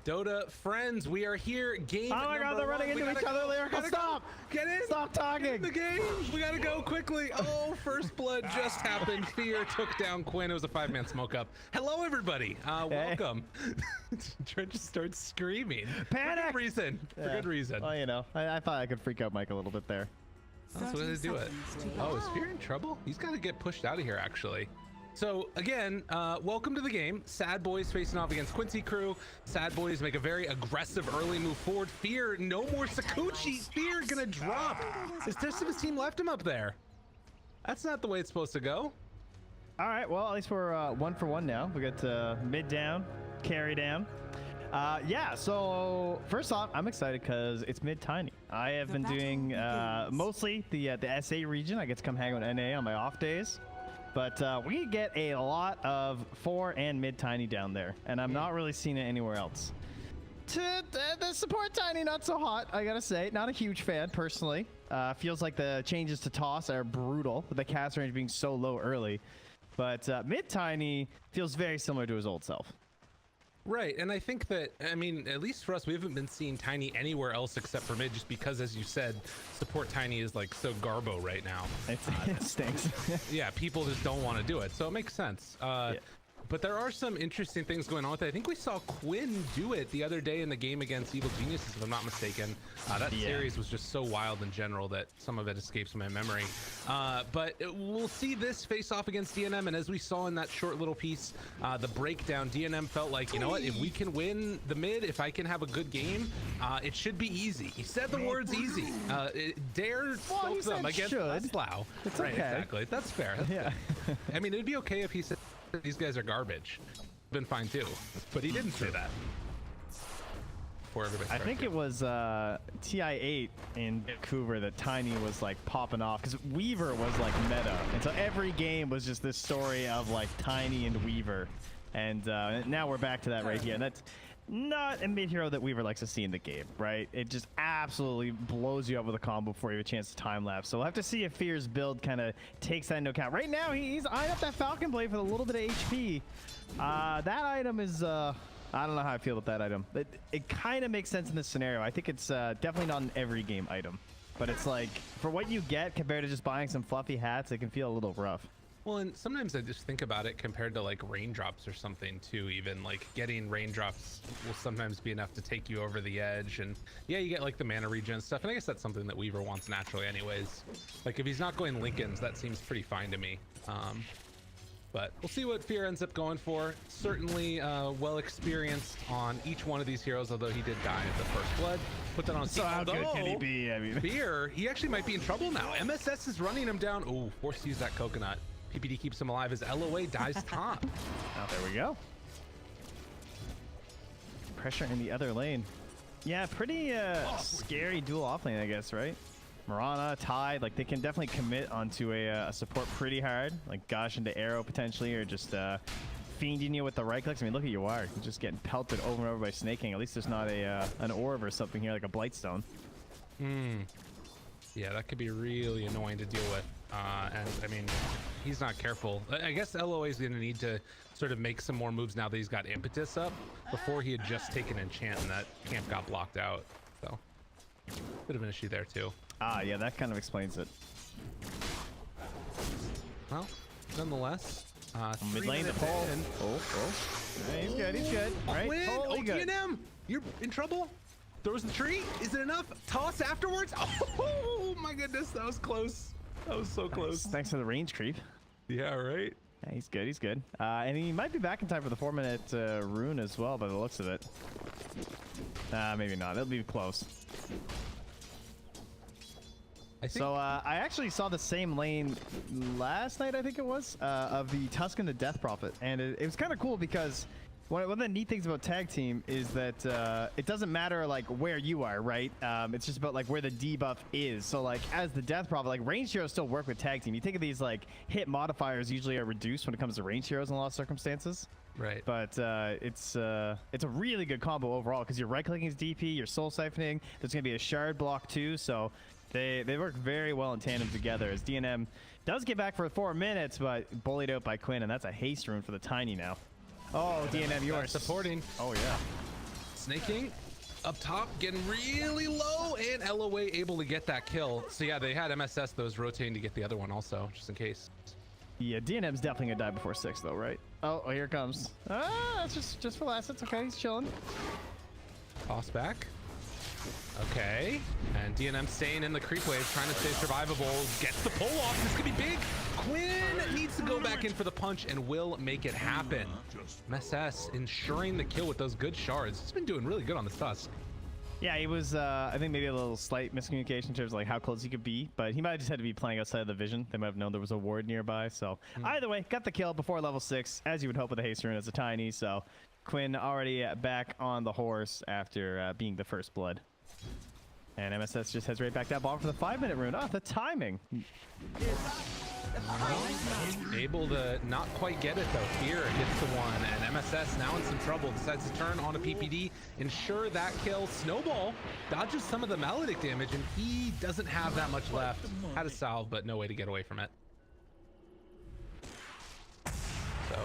Dota friends, we are here. Game Oh my God, they're running into each other. Lyrical, stop! Get in! Stop talking! The game! We gotta go quickly. Oh, first blood just happened. Fear took down Quinn. It was a 5-man smoke up. Hello, everybody. Welcome. Trent just starts screaming. Panic! For good reason. For good reason. Well, you know, I thought I could freak out Mike a little bit there. That's the way to do it. Oh, is Fear in trouble? He's got to get pushed out of here, actually. So again, welcome to the game. Sadboys facing off against Quincy crew. Sadboys make a very aggressive early move forward. Fear, no more Sakuchi. Fear gonna drop. Is just of his team left him up there? That's not the way it's supposed to go. All right, well, at least we're 1 for 1 now. We got mid down, carry down. Yeah, so first off, I'm excited because it's mid tiny. I have been doing mostly the SA region. I get to come hang out with NA on my off days. But we get a lot of 4 and mid tiny down there, and I'm not really seeing it anywhere else. The support tiny, not so hot, I gotta say. Not a huge fan, personally. Feels like the changes to toss are brutal, with the cast range being so low early. But mid tiny feels very similar to his old self. Right, and I think that, I mean, at least for us, we haven't been seeing Tiny anywhere else except for mid, just because, as you said, support Tiny is like so garbo right now. It stinks. Yeah, people just don't want to do it, so it makes sense. Yeah. But there are some interesting things going on with it. I think we saw Quinn do it the other day in the game against Evil Geniuses, if I'm not mistaken. That series was just so wild in general that some of it escapes my memory. But we'll see this face off against DNM, and as we saw in that short little piece, the breakdown, DNM felt like, you know what, if we can win the mid, if I can have a good game, it should be easy. He said the words easy. Dare spoke them against LESLÁO. It's right, okay. Exactly. That's fair. That's yeah. fair. I mean, it'd be okay if he said these guys are garbage. Been fine too, but he didn't say that. Before everybody I think it was TI8 in Vancouver that Tiny was like popping off because Weaver was like meta, and so every game was just this story of like Tiny and Weaver, and now we're back to that right here. And that's not a mid hero that Weaver likes to see in the game, right? It just absolutely blows you up with a combo before you have a chance to time lapse. So we'll have to see if Fear's build kind of takes that into account. Right now, he's eyeing up that Falcon Blade for a little bit of HP. That item is, I don't know how I feel about that item. It kind of makes sense in this scenario. I think it's definitely not an every game item, but it's like, for what you get compared to just buying some fluffy hats, it can feel a little rough. Well, and sometimes I just think about it compared to like raindrops or something too. Even like getting raindrops will sometimes be enough to take you over the edge. And yeah, you get like the mana regen stuff. And I guess that's something that Weaver wants naturally anyways. Like if he's not going Lincolns, that seems pretty fine to me. But we'll see what Fear ends up going for. Certainly well experienced on each one of these heroes, although he did die at the first blood. Put that on. So how good can he be? I mean, Fear, he actually might be in trouble now. MSS is running him down. Oh, forced to use that coconut. PPD keeps him alive as LOA dies top. Oh, there we go. Pressure in the other lane. Yeah, pretty scary dual off lane, I guess, right? Mirana, Tide, like they can definitely commit onto a support pretty hard, like Gush into Arrow potentially, or just fiending you with the right clicks. I mean, look at YawaR. He's just getting pelted over and over by Sneyking. At least there's not an orb or something here, like a Blightstone. Yeah, that could be really annoying to deal with. And I mean, he's not careful. I guess LOA is going to need to sort of make some more moves now that he's got impetus up. Before he had just taken enchant and that camp got blocked out. So, bit of an issue there too. Ah, yeah, that kind of explains it. Well, nonetheless, mid lane to pull. Oh. Right, he's good, he's good. All right, Win! totally good. DNM! You're in trouble? Throws the tree? Is it enough? Toss afterwards? Oh my goodness, that was close. That was so close. Thanks for the range creep. Yeah, right? Yeah, he's good, he's good. And he might be back in time for the 4-minute rune as well, by the looks of it. Maybe not, it'll be close. I actually saw the same lane last night, I think it was, of the Tuscan to Death Prophet. And it was kind of cool because one of the neat things about tag team is that it doesn't matter like where you are, right? It's just about like where the debuff is. So like as the Death Prophet, like ranged heroes still work with tag team. You think of these like hit modifiers usually are reduced when it comes to ranged heroes in a lot of circumstances. Right. But it's a really good combo overall because you're right clicking his DP, you're soul siphoning. There's gonna be a shard block too, so they work very well in tandem together. As DNM does get back for 4 minutes, but bullied out by Quinn, and that's a haste rune for the Tiny now. Oh, DNM, you are supporting. Oh, yeah. Sneyking up top, getting really low, and LOA able to get that kill. So yeah, they had MSS that was rotating to get the other one also, just in case. Yeah, DNM's definitely gonna die before 6 though, right? Oh, here it comes. It's just for last. It's okay. He's chilling. Toss back. Okay, and DNM staying in the creep wave, trying to stay survivable. Gets the pull off. This could be big. Quinn needs to go back in for the punch and will make it happen. MSS ensuring the kill with those good shards. He's been doing really good on this Tusk. Yeah, he was, I think maybe a little slight miscommunication in terms of like how close he could be, but he might have just had to be playing outside of the vision. They might have known there was a ward nearby. So either way, got the kill before level 6, as you would hope with a haste rune as a tiny. So Quinn already back on the horse after being the first blood. And MSS just heads right back that ball for the 5-minute rune. Oh, the timing. Able to not quite get it though. Fear gets the one, and MSS now in some trouble. Decides to turn on a PPD, ensure that kill. Snowball dodges some of the Maledict damage, and he doesn't have that much left. Had a salve, but no way to get away from it. So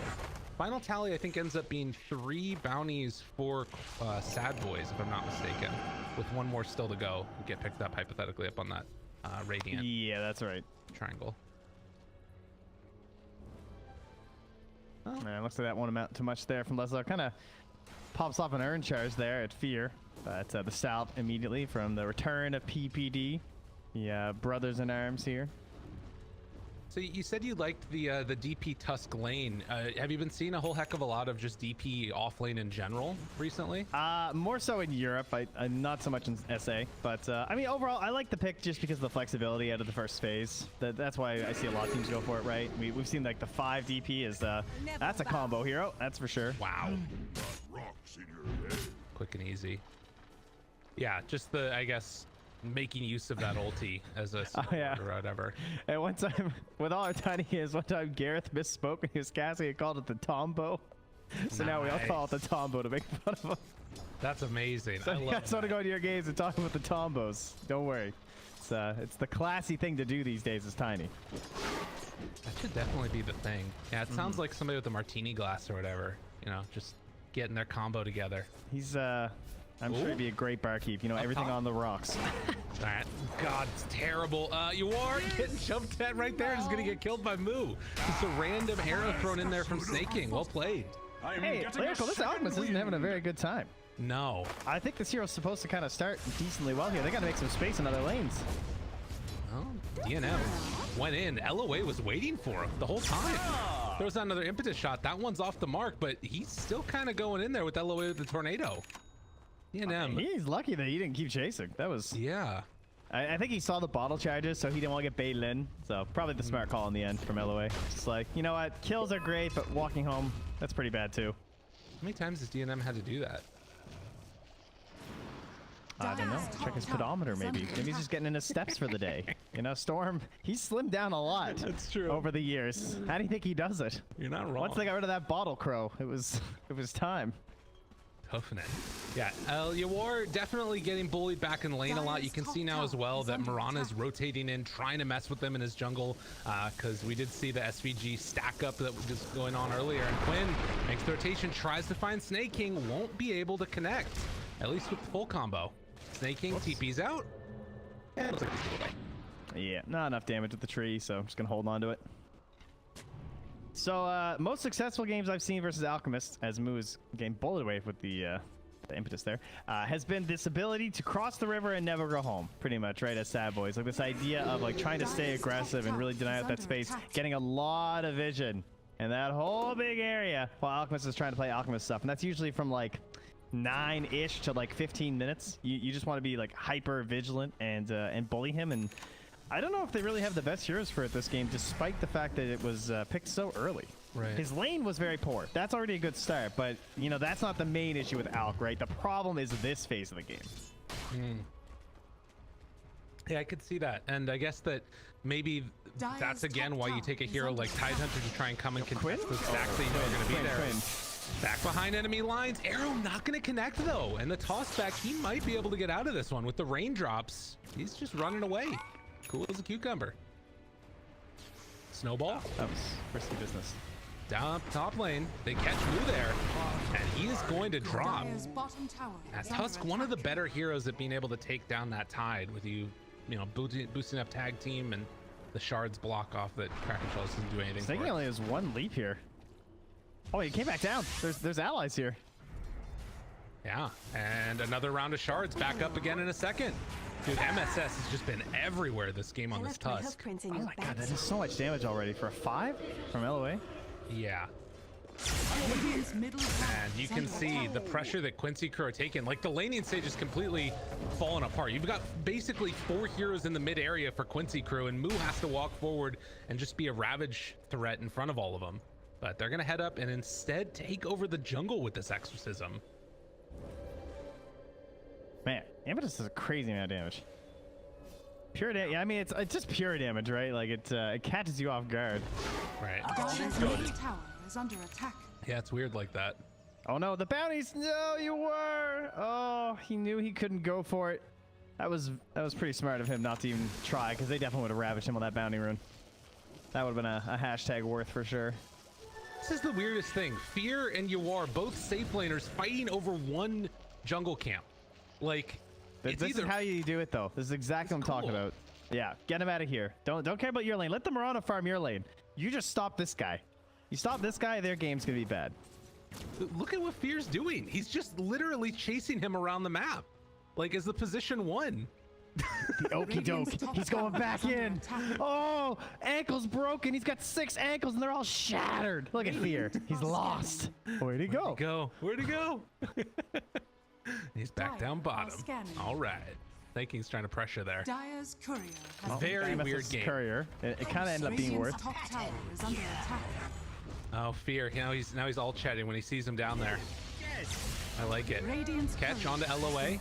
final tally I think ends up being 3 bounties for Sadboys, if I'm not mistaken, with one more still to go. Get picked up hypothetically up on that Radiant. Yeah, that's right. Triangle. Oh. Man, looks like that won't amount to much there from LESLÁO. Kind of pops off an urn charge there at Fear, but the salve immediately from the return of PPD. Yeah, brothers in arms here. So you said you liked the DP Tusk lane. Have you been seeing a whole heck of a lot of just DP off lane in general recently? More so in Europe. Not so much in SA. But I mean, overall, I like the pick just because of the flexibility out of the first phase. That's why I see a lot of teams go for it, right? We've seen like the 5 DP is that's a combo hero. That's for sure. Wow. Quick and easy. Yeah, just the, I guess, making use of that ulti as a support or whatever. And one time, with all our tiny is, one time Gareth misspoke when he was casting and called it the Tombo. So now we all call it the Tombo to make fun of him. That's amazing. So I love you guys want to go into your games and talk about the Tombos. Don't worry. It's the classy thing to do these days is tiny. That should definitely be the thing. Yeah, it sounds like somebody with a martini glass or whatever, you know, just getting their combo together. He's I'm sure he'd be a great barkeep. You know, everything on the rocks. That, God, it's terrible. YawaR getting jumped at right there and is going to get killed by Moo. Just a random arrow thrown in there from Sneyking. Well played. Hey, Lyrical, this Alchemist isn't having a very good time. No. I think this hero's supposed to kind of start decently well here. They got to make some space in other lanes. Well, DNM went in. LOA was waiting for him the whole time. Throws out another impetus shot. That one's off the mark, but he's still kind of going in there with LOA with the tornado. DNM. He's lucky that he didn't keep chasing. That was... Yeah. I think he saw the bottle charges, so he didn't want to get baited in. So probably the smart call in the end from LOA. It's like, you know what? Kills are great, but walking home, that's pretty bad too. How many times has DNM had to do that? I don't know. Check his pedometer, maybe. Maybe he's just getting in his steps for the day. You know, Storm, he's slimmed down a lot. That's true. Over the years. How do you think he does it? You're not wrong. Once they got rid of that bottle crow, it was time. Toughening. Yeah, YawaR definitely getting bullied back in lane a lot. You can see now as well that Mirana's rotating in, trying to mess with them in his jungle, because we did see the SVG stack up that was going on earlier. And Quinn makes the rotation, tries to find Sneyking, won't be able to connect, at least with the full combo. Sneyking TP's out. And looks like he's away. Yeah, not enough damage with the tree, so I'm just gonna hold on to it. So, most successful games I've seen versus Alchemist, as Moo is getting bullied away with the impetus there, has been this ability to cross the river and never go home, pretty much, right, as Sadboys. Like this idea of like trying to stay aggressive and really deny out that space, getting a lot of vision in that whole big area while Alchemist is trying to play Alchemist stuff. And that's usually from like 9-ish to like 15 minutes. You just want to be like hyper vigilant and bully him. And I don't know if they really have the best heroes for it this game, despite the fact that it was picked so early. Right. His lane was very poor. That's already a good start, but you know that's not the main issue with Alk, right? The problem is this phase of the game. Yeah, I could see that, and I guess that maybe that's again why you take a hero like Tidehunter to try and come and contest the stacks that you know are going to be there. Quinn. Back behind enemy lines. Arrow not going to connect though, and the toss back, he might be able to get out of this one with the raindrops. He's just running away. Cool as a cucumber. Snowball. That was risky business. down top lane. They catch Moo there, and he is going to drop. As Tusk, one of the better heroes at being able to take down that tide with you know, boosting up tag team and the shards block off that Kraken Shells doesn't do anything. Sneyking only has one leap here. Oh, he came back down. There's allies here. Yeah, and another round of shards back up again in a second. Dude, MSS has just been everywhere this game on this Tusk. Oh my god, that is so much damage already for a 5 from LOA. Yeah. And you can see the pressure that Quincy crew are taking. Like, the laning stage is completely falling apart. You've got basically 4 heroes in the mid area for Quincy crew, and Moo has to walk forward and just be a Ravage threat in front of all of them. But they're gonna head up and instead take over the jungle with this exorcism. Man, Amethyst does a crazy amount of damage. Pure damage. Yeah, I mean, it's just pure damage, right? Like, it catches you off guard. Right. Tower is under attack. Yeah, it's weird like that. Oh no, the bounties! No, you were! Oh, he knew he couldn't go for it. That was pretty smart of him not to even try, because they definitely would have ravaged him on that bounty rune. That would have been a hashtag worth for sure. This is the weirdest thing. Fear and YawaR, both safe laners, fighting over one jungle camp. Like, this is how you do it, though. This is exactly what I'm talking about. Yeah, get him out of here. Don't care about your lane. Let the Mirana farm your lane. You just stop this guy. You stop this guy, their game's gonna be bad. Look at what Fear's doing. He's just literally chasing him around the map. Like, as the position 1. The okie doke. He's going back in. Oh, ankle's broken. He's got 6 ankles and they're all shattered. Look at Fear. He's lost. Where'd he go? Where'd he go? He's back down bottom. All right. Snayking's trying to pressure there. Dire's courier has Very weird game. Courier. It kind of ended up being worth. top tower is under attack. Oh, Fear. Now he's all chatting when he sees him down there. I like it. Catch onto LOA.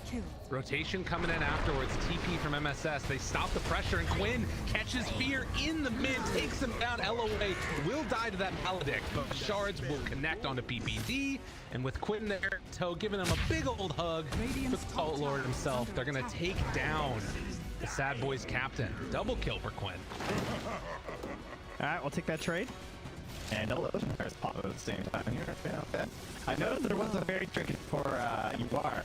Rotation coming in afterwards. TP from MSS. They stop the pressure, and Quinn catches Fear in the mid, takes him down. LOA will die to that Maledict, but shards will connect onto PPD. And with Quinn there, Toe giving him a big old hug with the Cult Lord himself, they're going to take down the Sadboys captain. Double kill for Quinn. All right, we'll take that trade. And double ocean fires pop at the same time here. I know there was a very tricky for YawaR,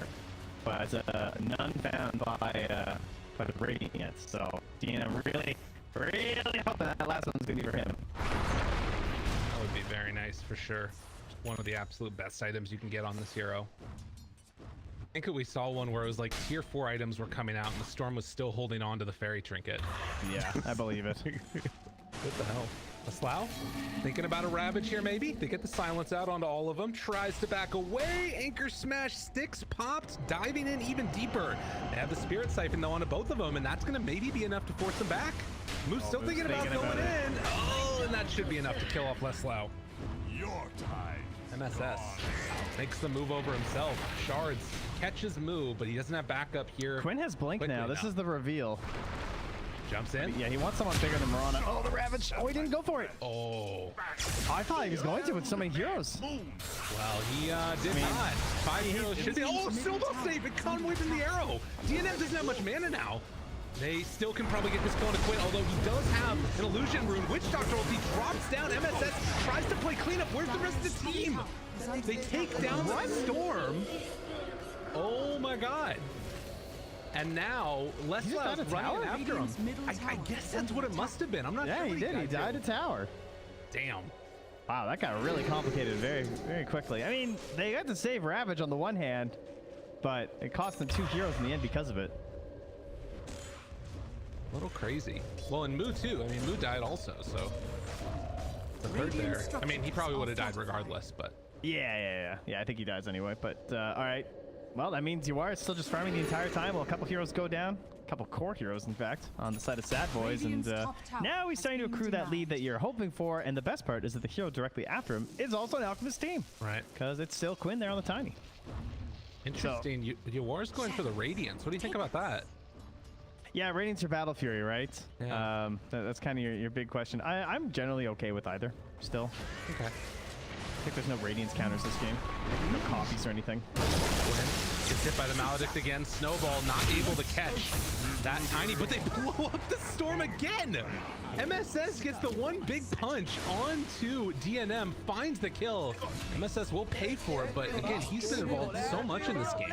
but none found by the Radiant. So, Dean, I'm really hoping that last one's gonna be for him. That would be very nice for sure. One of the absolute best items you can get on this hero. I think we saw one where it was like tier 4 items were coming out and the Storm was still holding on to the fairy trinket. Yeah, I believe it. What the hell? LESLÁO thinking about a Ravage here, maybe? They get the silence out onto all of them. Tries to back away. Anchor smash. Sticks popped. Diving in even deeper. They have the Spirit Siphon though onto both of them, and that's going to maybe be enough to force them back. Moo's still thinking about going in. Oh, and that should be enough to kill off LESLÁO. Your time. MSS makes the move over himself. Shards catches Moo, but he doesn't have backup here. Quinn has Blink now. This is the reveal. Jumps in. Yeah, he wants someone bigger than Mirana. Oh, the Ravage. Oh, he didn't go for it. Oh. I thought he was going to with so many heroes. Well, he did not. 5 heroes should be. Oh, still not safe. It caught him away from the arrow. DNM doesn't have much mana now. They still can probably get this going to Quinn, although he does have an illusion rune. Witch Doctor ulti drops down. MSS tries to play cleanup. Where's the rest of the team? They take down the Storm. Oh my god. And now LESLÁO's running after him. I guess that's what it must have been. I'm not sure. Yeah, he did. He died at tower. Damn. Wow, that got really complicated very quickly. I mean, they got to save Ravage on the one hand, but it cost them 2 heroes in the end because of it. A little crazy. Well, and Moo too. I mean, Moo died also, so the third there. I mean, he probably would have died regardless, but yeah. I think he dies anyway. But all right. Well, that means YawaR is still just farming the entire time while a couple heroes go down. A couple core heroes, in fact, on the side of Sadboys. And now he's starting to accrue that lead that you're hoping for. And the best part is that the hero directly after him is also an Alchemist team. Right. Because it's still Quinn there on the Tiny. Interesting. So, YawaR's going for the Radiance. What do you think about that? Yeah, Radiance or Battle Fury, right? Yeah. That's kind of your big question. I'm generally okay with either, still. Okay. I think there's no Radiance counters this game. No copies or anything. Quinn gets hit by the Maledict again. Snowball not able to catch that tiny, but they blow up the storm again. MSS gets the one big punch onto DNM, finds the kill. MSS will pay for it, but again, he's been involved so much in this game.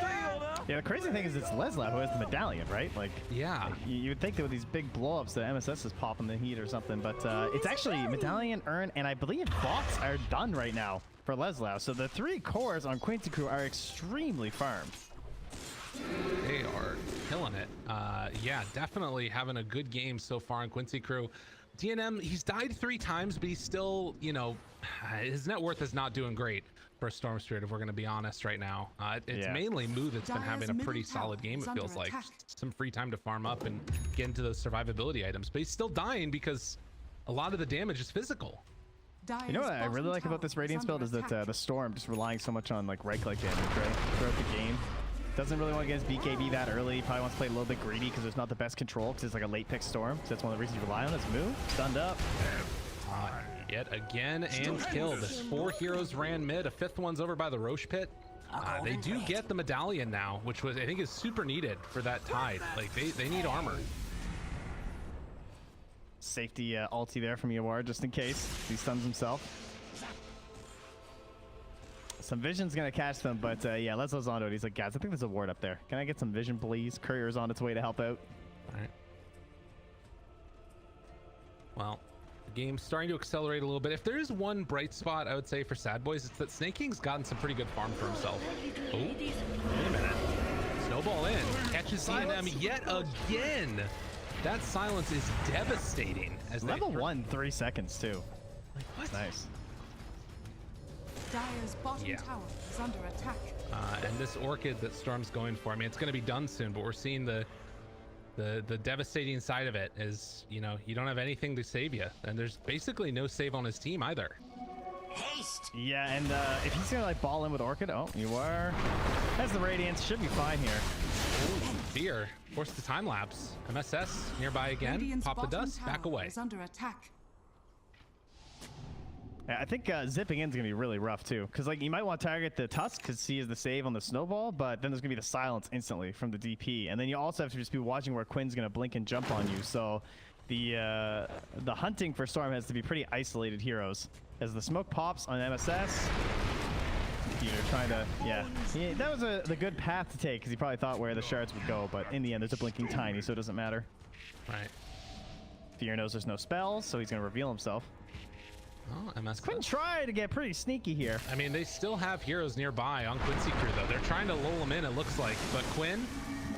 Yeah, the crazy thing is it's LESLÁO who has the medallion, right? Like, yeah, you would think that with these big blow-ups that MSS is popping the heat or something, but it's actually medallion, Urn, and I believe bots are done right now for LESLÁO. So the 3 cores on Quincy crew are extremely farmed. They are killing it. Yeah, definitely having a good game so far on Quincy crew. DNM, he's died 3 times, but he's still, you know, his net worth is not doing great for Storm Spirit, if we're going to be honest right now. It's mainly Moo that's been having a pretty solid game, it feels like. Some free time to farm up and get into those survivability items, but he's still dying because a lot of the damage is physical. You know what I really like about this Radiance build is that the Storm just relying so much on like right-click damage, right? Throughout the game. Doesn't really want to get his BKB that early. Probably wants to play a little bit greedy because there's not the best control because it's like a late pick Storm. So that's one of the reasons you rely on his move. Stunned up. Yet again and killed. 4 heroes ran mid. A 5th one's over by the Roche pit. They do get the medallion now, which was I think is super needed for that tide. Like they need armor. Safety ulti there from YawaR just in case he stuns himself. Some vision's gonna catch them, but yeah, LESLÁO's onto it. He's like, guys, I think there's a ward up there. Can I get some vision, please? Courier's on its way to help out. All right. Well, the game's starting to accelerate a little bit. If there is one bright spot, I would say for Sadboys, it's that Sneyking's gotten some pretty good farm for himself. Oh, wait a minute. Snowball in, catches DNM yet again. That silence is devastating. As level 1, 3 seconds too. Like what? Nice. Dire's bottom tower is under attack. And this Orchid that Storm's going for, I mean, it's going to be done soon, but we're seeing the devastating side of it is, you know, you don't have anything to save you, and there's basically no save on his team either. Haste. Yeah, and if he's gonna like ball in with Orchid, oh, YawaR has the Radiance, should be fine here. Ooh, Fear forced the time lapse. MSS nearby again. Radiant's Pop the dust, bottom back tower away. is under attack. Yeah, I think zipping in is gonna be really rough too, because like you might want to target the Tusk because he is the save on the Snowball, but then there's gonna be the silence instantly from the DP, and then you also have to just be watching where Quinn's gonna blink and jump on you. So the hunting for Storm has to be pretty isolated heroes. As the smoke pops on MSS, you're trying to that was the good path to take because he probably thought where the shards would go, but in the end there's a blinking tiny, so it doesn't matter. Right. Fear knows there's no spells, so he's gonna reveal himself. Oh, MS Quinn tried to get pretty sneaky here. I mean, they still have heroes nearby on Quincy crew, though. They're trying to lull him in, it looks like. But Quinn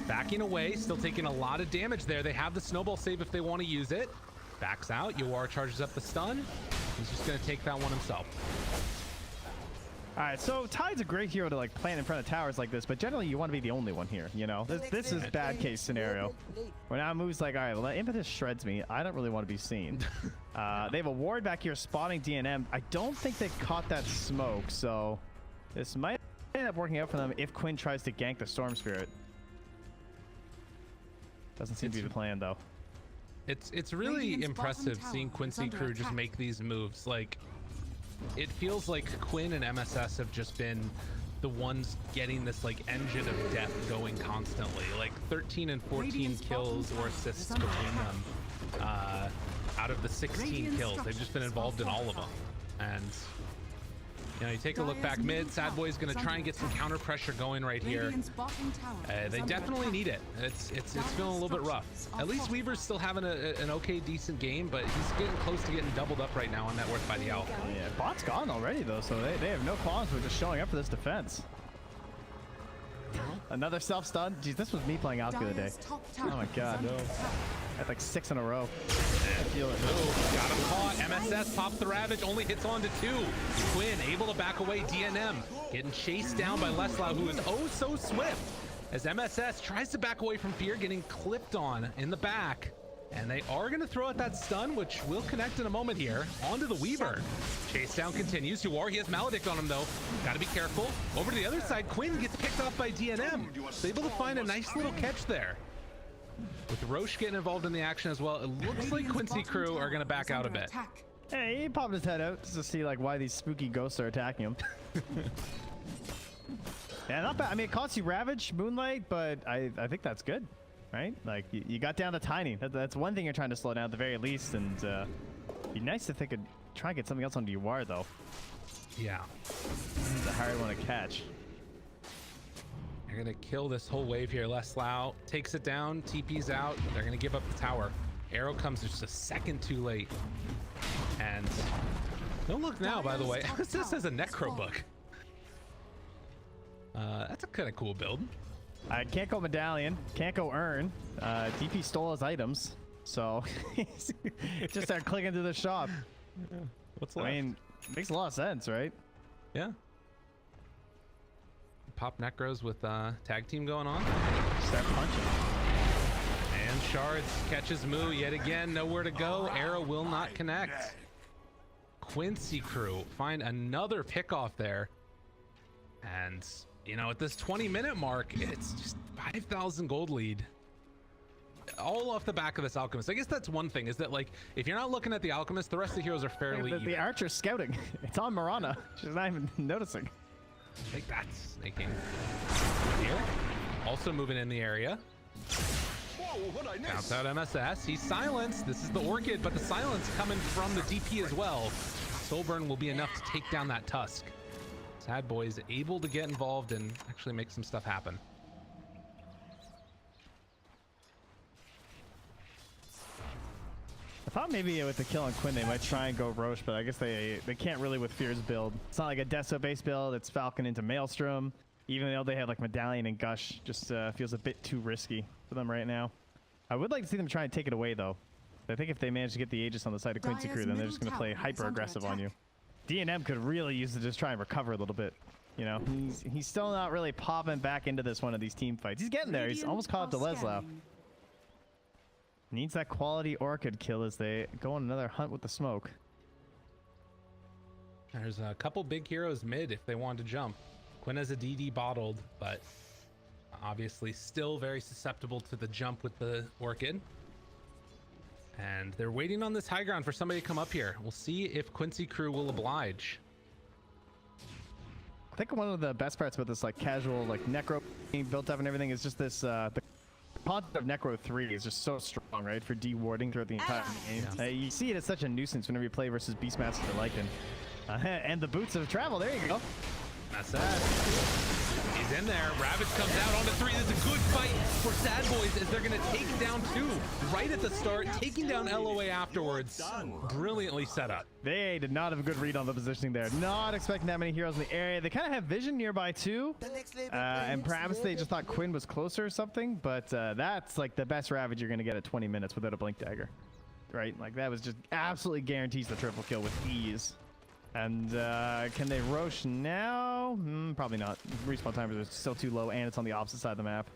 backing away, still taking a lot of damage there. They have the snowball save if they want to use it. Backs out. YawaR charges up the stun. He's just going to take that one himself. All right, so Tide's a great hero to like plant in front of towers like this, but generally you want to be the only one here, you know? This is bad case scenario. When now moves like, all right, well, that Impetus shreds me. I don't really want to be seen. They have a ward back here spotting DNM. I don't think they caught that smoke, so this might end up working out for them if Quinn tries to gank the Storm Spirit. Doesn't seem to be the plan, though. It's really impressive seeing Quincy crew just make these moves. Like, it feels like Quinn and MSS have just been the ones getting this like engine of death going constantly. Like 13 and 14 kills or assists between them. Out of the 16 kills, they've just been involved in all of them. And you know, you take a look back mid, Sadboys gonna try and get some counter pressure going right here. They definitely need it. It's feeling a little bit rough. At least Weaver's still having an okay, decent game, but he's getting close to getting doubled up right now on net worth by the Owl. Yeah, bot's gone already though, so they have no qualms with just showing up for this defense. Another self-stun. Geez, this was me playing Alk the other day. Oh my god. No. That's like 6 in a row. I feel it. Oh, got him caught. MSS pops the Ravage, only hits on to 2. Quinn able to back away. DNM getting chased down by LESLÁO, who is oh so swift. As MSS tries to back away from Fear, getting clipped on in the back. And they are going to throw out that stun, which will connect in a moment here. Onto the Weaver. Chase down continues. YawaR, he has Maledict on him, though. Got to be careful. Over to the other side, Quinn gets picked off by DNM. So able to find a nice little catch there. With Roche getting involved in the action as well, it looks like Quincy crew are going to back out a bit. Hey, he popped his head out just to see like why these spooky ghosts are attacking him. Yeah, not bad. I mean, it costs you Ravage, Moonlight, but I think that's good, right? Like, you got down to Tiny. That's one thing you're trying to slow down at the very least, and be nice to think of try and get something else onto YawaR, though. Yeah. It's a hard one to catch. They're going to kill this whole wave here. LESLÃO takes it down, TP's out. They're going to give up the tower. Arrow comes just a second too late. And don't look now, by the way. This has a Necro book. That's a kind of cool build. I can't go Medallion, can't go Earn. DP stole his items, so just start clicking through the shop. What's left? I mean, makes a lot of sense, right? Yeah. Pop Necros with tag team going on. Start punching. And Shards catches Moo yet again. Nowhere to go. Arrow will not connect. Quincy crew find another pick off there. And, you know, at this 20-minute mark, it's just 5,000 gold lead. All off the back of this Alchemist. I guess that's one thing, is that, like, if you're not looking at the Alchemist, the rest of the heroes are fairly even. The Archer's scouting. It's on Mirana. She's not even noticing. I think that's Sneyking here. Also moving in the area. Counts out MSS. He's silenced. This is the Orchid, but the silence coming from the DP as well. Soulburn will be enough to take down that Tusk. Sadboys able to get involved and actually make some stuff happen. I thought maybe with the kill on Quinn they might try and go Roche, but I guess they can't really with Fear's build. It's not like a Deso based build. It's Falcon into Maelstrom. Even though they have like Medallion and Gush, just feels a bit too risky for them right now. I would like to see them try and take it away though. I think if they manage to get the Aegis on the side of Quincy crew, then they're just going to play hyper aggressive on you. DNM could really use to just try and recover a little bit. You know, he's still not really popping back into this one of these team fights. He's getting there. He's almost caught up to LESLÁO. Needs that quality Orchid kill as they go on another hunt with the smoke. There's a couple big heroes mid if they want to jump. Quinn has a DD bottled, but obviously still very susceptible to the jump with the Orchid. And they're waiting on this high ground for somebody to come up here. We'll see if Quincy crew will oblige. I think one of the best parts about this like casual like Necro being built up and everything is just this the concept of Necro 3 is just so strong, right, for de-warding throughout the entire game. Yeah. You see it as such a nuisance whenever you play versus Beastmaster Lycan. And the boots of travel, there you go. That's that. He's in there. Ravage comes out onto 3. There's a good fight for Sadboys as they're going to take down 2 right at the start, taking down LOA afterwards. Brilliantly set up. They did not have a good read on the positioning there. Not expecting that many heroes in the area. They kind of have vision nearby too. And perhaps they just thought Quinn was closer or something, but that's like the best Ravage you're going to get at 20 minutes without a Blink Dagger. Right? Like that was just absolutely guarantees the triple kill with ease. And can they Roche now? Probably not. Respawn timers are still too low, and it's on the opposite side of the map.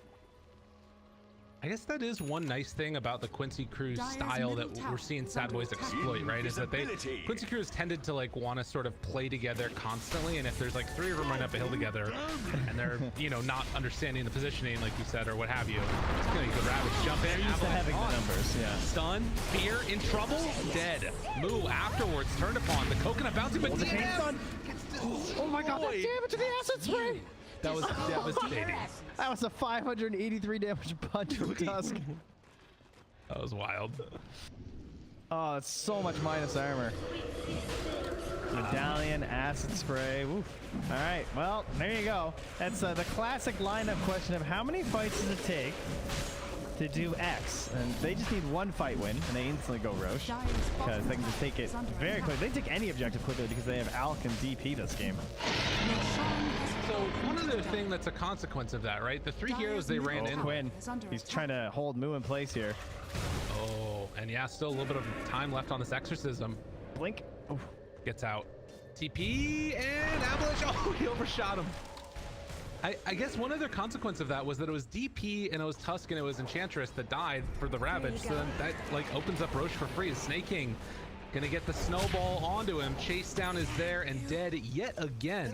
I guess that is one nice thing about the Quincy crew's style that we're seeing Sadboys exploit, right? Is that Quincy crews tended to like want to sort of play together constantly, and if there's like 3 of them running up a hill together, and they're, you know, not understanding the positioning, like you said, or what have you, it's gonna be good. Ravage jump in, Used to having the numbers, yeah. Stun, Fear in trouble, dead. Moo afterwards turned upon the coconut bouncing, but DNM gets destroyed. Oh my god, that damage to the acid spray! That was devastating. That was a 583 damage punch from Tusk. That was wild. Oh, it's so much minus armor. Medallion, acid spray. Oof. All right, well, there you go. That's the classic lineup question of how many fights does it take to do X? And they just need 1 fight win, and they instantly go Roche. Because they can just take it very quickly. They take any objective quickly because they have Alk and DP this game. So one other thing that's a consequence of that, right? The 3 heroes they ran in. Quinn, he's trying to hold Moo in place here. Oh, and yeah, still a little bit of time left on this exorcism. Blink. Oof. Gets out. TP and Avalanche. Oh, he overshot him. I guess one other consequence of that was that it was DP and it was Tusk and it was Enchantress that died for the Ravage. So then that like opens up Roche for free. Sneyking Gonna get the snowball onto him. Chase down is there and dead yet again.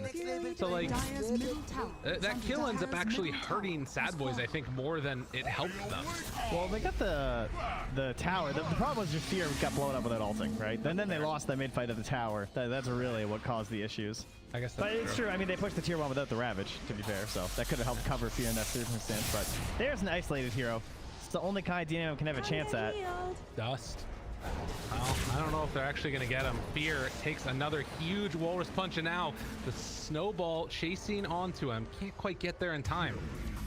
So like Dire's middle tower is that under kill ends up Dire's actually middle tower hurting has Sadboys, I fallen. think, more than it helped them. Well, they got the tower. The problem was just Fear got blown up without ulting, right? And then they lost the mid fight of the tower. That's really what caused the issues. I guess But that's it's true. I mean, they pushed the tier 1 without the Ravage, to be fair, so that could have helped cover Fear in that circumstance. But there's an isolated hero. It's the only kind DNM can have a chance at. Dust. Well, I don't know if they're actually going to get him. Fear takes another huge walrus punch, and now the snowball chasing onto him. Can't quite get there in time.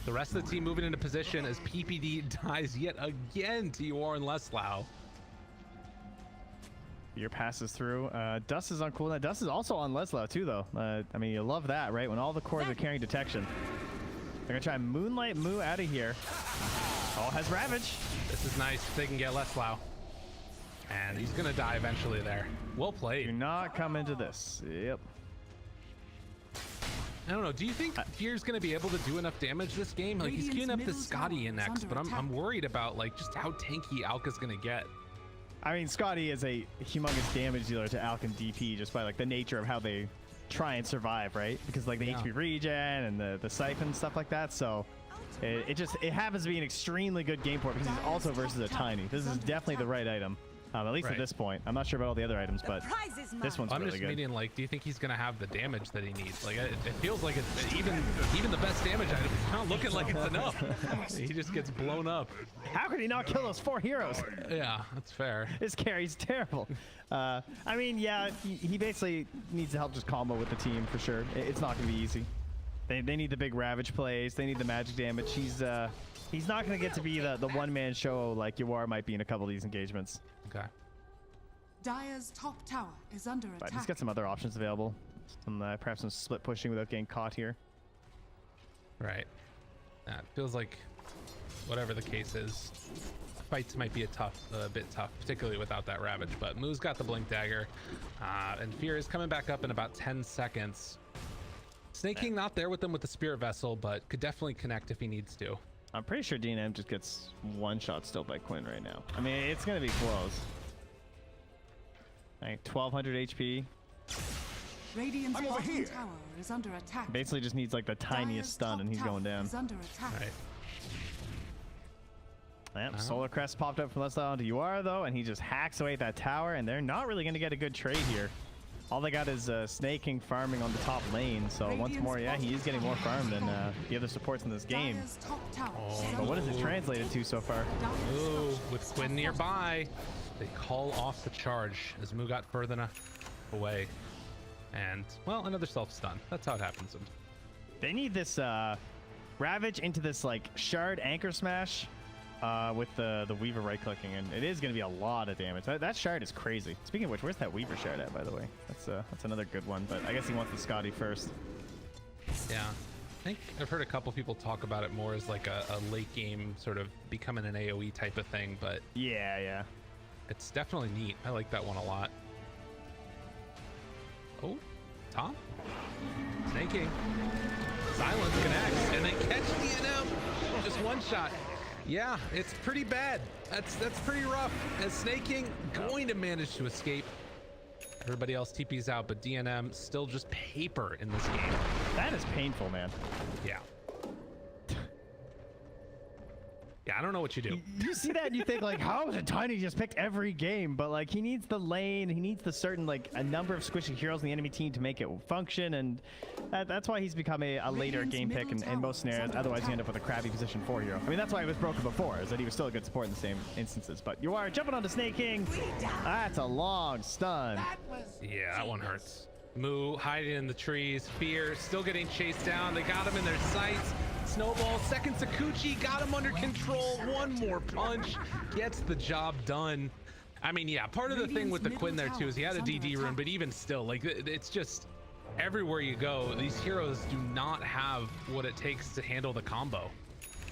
The rest of the team moving into position as PPD dies yet again to YawaR and LESLÁO. Fear passes through. Dust is on cooldown. Dust is also on LESLÁO too, though. I mean, you love that, right? When all the cores are carrying detection. They're going to try Moonlight Moo out of here. Oh, has Ravage. This is nice if they can get LESLÁO. And he's going to die eventually there. Well Do played. not come into this. Yep. I don't know. Do you think Fear's going to be able to do enough damage this game? Like, he's queuing up the Scotty in next, but I'm worried about, like, just how tanky Alka's going to get. I mean, Scotty is a humongous damage dealer to Alk and DP just by, like, the nature of how they try and survive, right? Because, like, the HP regen and the siphon and stuff like that, so it happens to be an extremely good game for it because he's also versus a Tiny. This is definitely the right item. At least at this point. I'm not sure about all the other items, but this one's I'm really just good. meaning, like, do you think he's going to have the damage that he needs? Like, it feels like it's even the best damage item is not looking like it's enough. He just gets blown up. How could he not kill those 4 heroes? Yeah, that's fair. This carry's terrible. I mean, yeah, he basically needs to help just combo with the team for sure. It's not going to be easy. They need the big Ravage plays. They need the magic damage. He's not going to get to be the one-man show like YawaR might be in a couple of these engagements. Okay. Dire's top tower is under But attack. he's got some other options available. Perhaps some split pushing without getting caught here. Right. It feels like whatever the case is, fights might be a bit tough, particularly without that Ravage. But Moo's got the Blink Dagger, and Fear is coming back up in about 10 seconds. Sneyking not there with them with the Spirit Vessel, but could definitely connect if he needs to. I'm pretty sure DNM just gets one shot still by Quinn right now. I mean, it's going to be close. Like 1200 HP. Radiant's I'm over bottom here. tower is under attack. Basically just needs like the tiniest stun and he's going down. Is under attack. Right. Yep, Solar Crest popped up from LESLÁO onto YawaR though, and he just hacks away at that tower, and they're not really going to get a good trade here. All they got is Sneyking farming on the top lane, so once more, yeah, he is getting more farm than the other supports in this game. Dire's top tower is But under what is it translated to so far? Dire's Ooh, structures with Quinn have nearby, they call off the charge as Moo got further enough away. And, well, another self-stun. That's how it happens. They need this Ravage into this like Shard Anchor Smash with the Weaver right-clicking, and it is going to be a lot of damage. That Shard is crazy. Speaking of which, where's that Weaver Shard at, by the way? That's another good one, but I guess he wants the Scotty first. Yeah. I think I've heard a couple people talk about it more as like a late game sort of becoming an AoE type of thing, but Yeah. it's definitely neat. I like that one a lot. Oh, Tom? Sneyking. Silence connects, and they catch DNM. Just one shot. Yeah, it's pretty bad. That's pretty rough. As Sneyking going to manage to escape. Everybody else TP's out, but DNM still just paper in this game. That is painful, man. Yeah. Yeah, I don't know what you do. You see that and you think like, how is it Tiny just picked every game? But like, he needs the lane, he needs the certain like a number of squishy heroes in the enemy team to make it function, and that's why he's become a later game pick in most scenarios. Otherwise, you end up with a crappy position 4 hero. I mean, that's why it was broken before, is that he was still a good support in the same instances. But YawaR jumping onto Sneyking. That's a long stun. Yeah, that one hurts. Moo hiding in the trees. Fear still getting chased down. They got him in their sights. Snowball, second Sakuchi, got him under control. One more punch, gets the job done. I mean, yeah, part of the thing with the Quinn there too is he had a DD rune, but even still, like, it's just everywhere you go, these heroes do not have what it takes to handle the combo.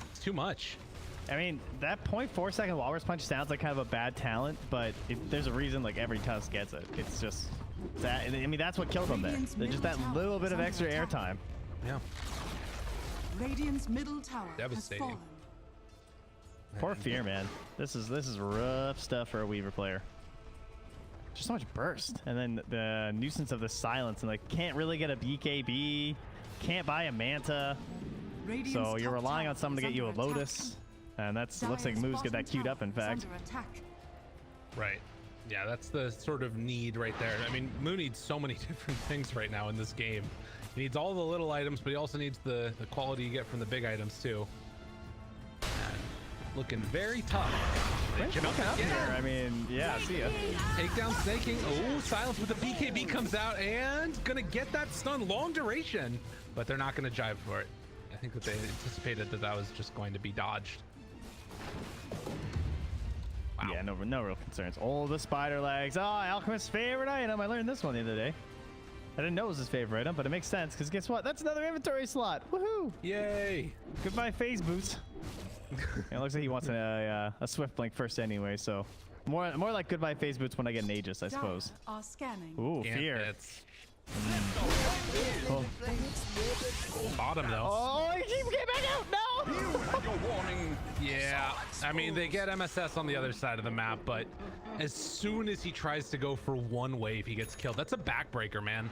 It's too much. I mean, that 0.4 second walrus punch sounds like kind of a bad talent, but there's a reason like every Tusk gets it. It's just that, I mean, that's what killed them there. They're just that little bit of extra airtime. Yeah. Radiant's middle tower Devastating. has fallen. Poor Fear, man. This is rough stuff for a Weaver player. just so much burst, and then the nuisance of the silence, and like can't really get a BKB, can't buy a Manta, Radiant's so you're top relying tower on someone to is get you a under attack. Lotus, and that's looks like Dire's moves get that bottom queued up. In tower is fact, under attack. Right. Yeah, that's the sort of need right there. I mean, Moo needs so many different things right now in this game. He needs all the little items, but he also needs the quality you get from the big items too. And looking very tough. looking up here. I mean, yeah, see ya. Take down Sneyking. Oh, silence with the BKB comes out and gonna get that stun, long duration, but they're not gonna jive for it. I think that they anticipated that that was just going to be dodged. Wow. Yeah, no real concerns. Oh, the spider legs. Oh, Alchemist's favorite item. I learned this one the other day. I didn't know it was his favorite item, but it makes sense because guess what? That's another inventory slot. Woohoo! Yay! Goodbye, phase boots. It looks like he wants a swift blink first anyway, so more like goodbye phase boots when I get an Aegis, I suppose. Dire are scanning. Ooh, fear. It's Oh. bottom though. Oh, he keeps getting back out. No! Your warning. Yeah, I mean, they get MSS on the other side of the map, but as soon as he tries to go for one wave, he gets killed. That's a backbreaker, man.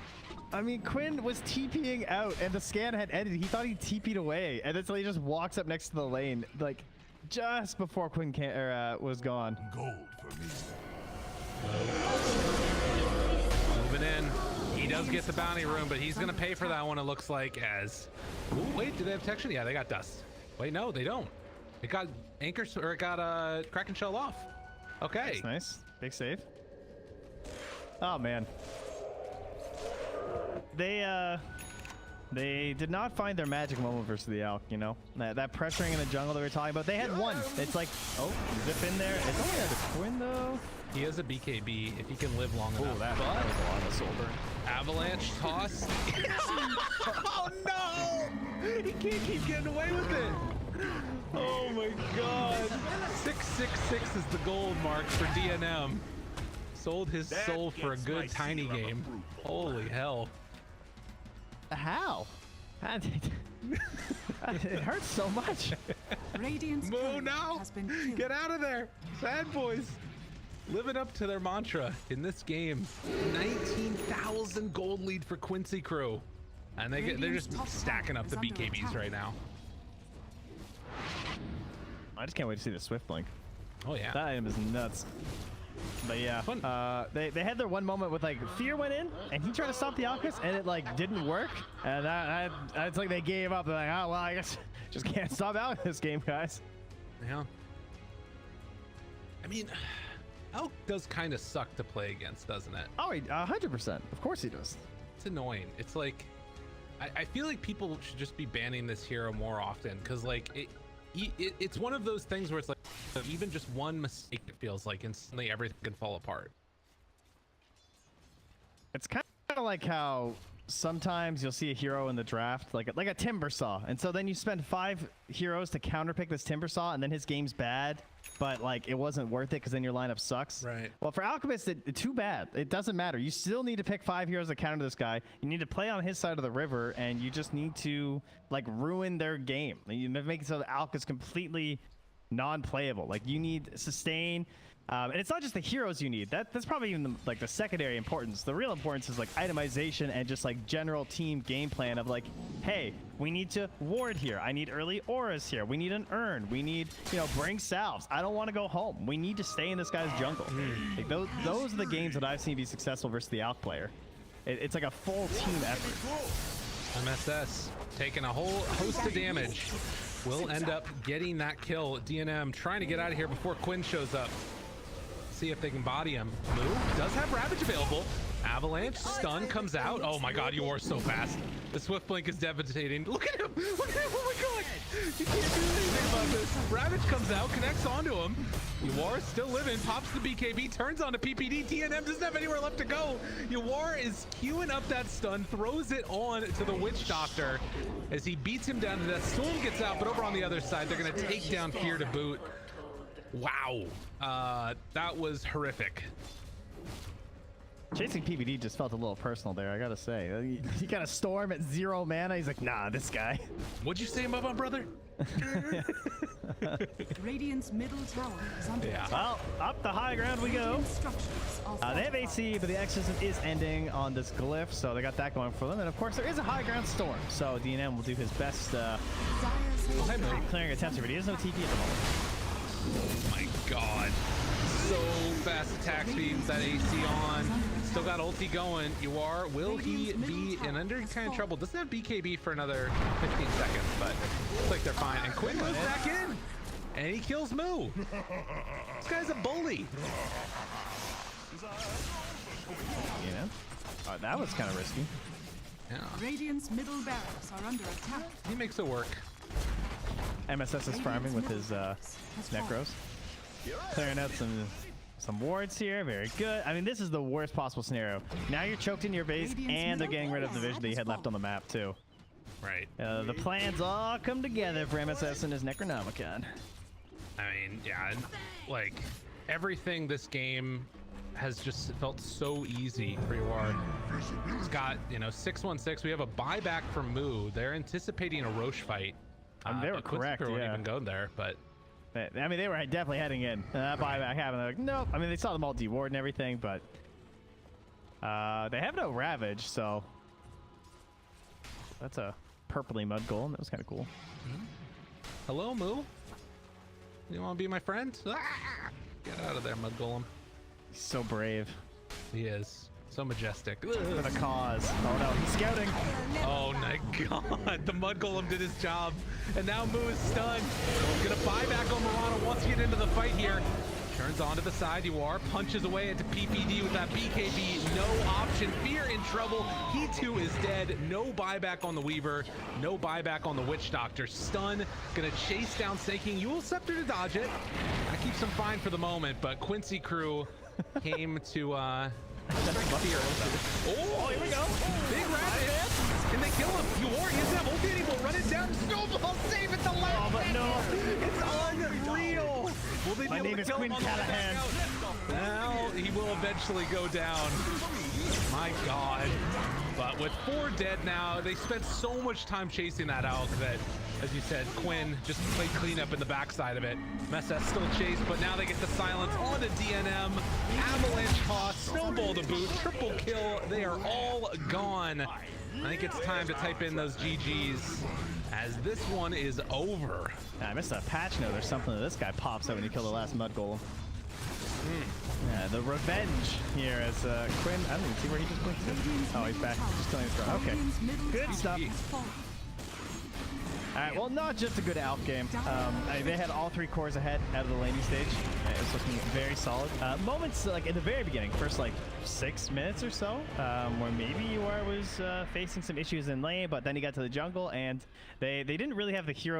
I mean, Quinn was TPing out, and the scan had ended. He thought he TP'd away, and then so he just walks up next to the lane, like, just before Quinn was gone. Gold for me. Moving in. He does get the bounty room, but he's going to pay for that one, it looks like, as... Ooh, wait, do they have protection? Yeah, they got dust. Wait, no, they don't. It got anchor, or it got Kraken Shell off. Okay. That's nice. Big save. Oh, man. They did not find their magic moment versus the Alk, you know? That pressuring in the jungle that we were talking about. They had one. It's like, oh, zip in there. It's only the Quinn, though. He has a BKB if he can live long enough. That was a lot of soul burn. Avalanche toss. Oh no! He can't keep getting away with it. Oh my god. 666 is the gold mark for DNM. Sold his soul for a good tiny game. Holy hell. How? It hurts so much. Radiant's Moo, courier no! has been killed. Get out of there! Sadboys! Living up to their mantra in this game. 19,000 gold lead for Quincy crew. And they're just stacking up the BKBs right now. I just can't wait to see the Swift Blink. Oh yeah. That item is nuts. But yeah, Fun. they had their one moment with like Fear went in and he tried to stop the Alchemist and it like didn't work. And it's like they gave up. They're like, oh well, I guess just can't stop out this game, guys. Yeah. I mean, Elk does kind of suck to play against, doesn't it? Oh, 100%. Of course he does. It's annoying. It's like, I feel like people should just be banning this hero more often because like it's one of those things where it's like even just one mistake, it feels like instantly everything can fall apart. It's kind of like how sometimes you'll see a hero in the draft, like a Timber Saw, and so then you spend 5 heroes to counterpick this Timber Saw, and then his game's bad, but like it wasn't worth it because then your lineup sucks. Right. Well, for Alchemist, too bad. It doesn't matter. You still need to pick 5 heroes to counter this guy. You need to play on his side of the river, and you just need to like ruin their game. You make it so that Alch is completely non-playable. Like you need sustain. And it's not just the heroes you need. That's probably even the secondary importance. The real importance is like itemization and just like general team game plan of like, hey, we need to ward here. I need early auras here. We need an urn. We need, bring salves. I don't want to go home. We need to stay in this guy's jungle. Like those are the games that I've seen be successful versus the Alch player. It's like a full team effort. MSS taking a whole host of damage. Will end up getting that kill. DNM trying to get out of here before Quinn shows up. See if they can body him. Moo does have Ravage available. Avalanche stun comes out. Oh my god, YawaR so fast. The Swift Blink is devastating. Look at him! Look at him! Oh my god! You can't do anything about this. Ravage comes out, connects onto him. YawaR still living, pops the BKB, turns on to PPD. DNM doesn't have anywhere left to go. YawaR is queuing up that stun, throws it on to the Witch Doctor as he beats him down to death. Storm gets out, but over on the other side, they're gonna take down Fear to boot. Wow, that was horrific. Chasing PBD just felt a little personal there, I gotta say. He got a storm at 0 mana. He's like, nah, this guy. What'd you say about my brother? Radiant's middle tower is under attack. Well, up the high ground we go. Radiant structures are They have AC, but the exorcism is ending on this glyph, so they got that going for them. And of course, there is a high ground storm, so DNM will do his best clearing attempts here, but he has no TP at the moment. Oh my god. So fast attack speed with that AC on. Still got ulti going. YawaR, will he be in under kind of trouble? Doesn't have BKB for another 15 seconds, but looks like they're fine. And Quinn moves back in, and he kills Moo. This guy's a bully. Yeah. That was kind of risky. Yeah, Radiant's middle barracks are under attack. he makes it work. MSS is farming with his Necros. Clearing out some wards here, very good. I mean, this is the worst possible scenario. Now you're choked in your base, and they're getting rid of the vision that you had left on the map, too. Right. The plans all come together for MSS and his Necronomicon. I mean, yeah, like everything this game has just felt so easy for YawaR. It's got, 616. We have a buyback from Moo. They're anticipating a Roche fight. They were correct, Quincy wouldn't yeah. even go there, but I mean, they were definitely heading in. Buyback happened. They're like, nope. I mean, they saw them all deward and everything, but they have no Ravage, so that's a purpley mud golem. That was kind of cool. hello, Moo. You want to be my friend? Ah! Get out of there, Mud Golem. He's so brave. He is. So majestic. For the cause. Oh no, he's scouting. Oh my god. The Mud Golem did his job. And now Moo is stunned. Gonna buy back on Mirana, wants to get into the fight here. Turns onto the side. YawaR punches away into PPD with that BKB. No option. Fear in trouble. He too is dead. No buyback on the Weaver. No buyback on the Witch Doctor. Stun. Gonna chase down Sneyking. Eul Scepter to dodge it. That keeps him fine for the moment, but Quincy crew came to fear. Oh, here we go. Big rabbit. Can they kill him? YawaR, he doesn't have ulti anymore. Run it down. Snowball save at the last. Oh, but no. It's unreal. Will they My be able name to is kill Quinn him on the way Callahan. out? Well, he will eventually go down. My god. But with 4 dead now, they spent so much time chasing that out that, as you said, Quinn just played cleanup in the backside of it. MSS still chased, but now they get the silence on to DNM. Avalanche toss, snowball to boot, triple kill. They are all gone. I think it's time to type in those GGs as this one is over. I missed a patch note or something that this guy pops out when you kill the last mud golem. Yeah, the revenge here as Quinn. I don't even see where he just blinked to. Oh, he's back. Just killing his drone. Okay. Good stuff. All right, well, not just a good ALF game. They had all 3 cores ahead out of the laning stage. It was looking very solid. Moments like at the very beginning, first like 6 minutes or so, where maybe YawaR was facing some issues in lane, but then he got to the jungle and they didn't really have the hero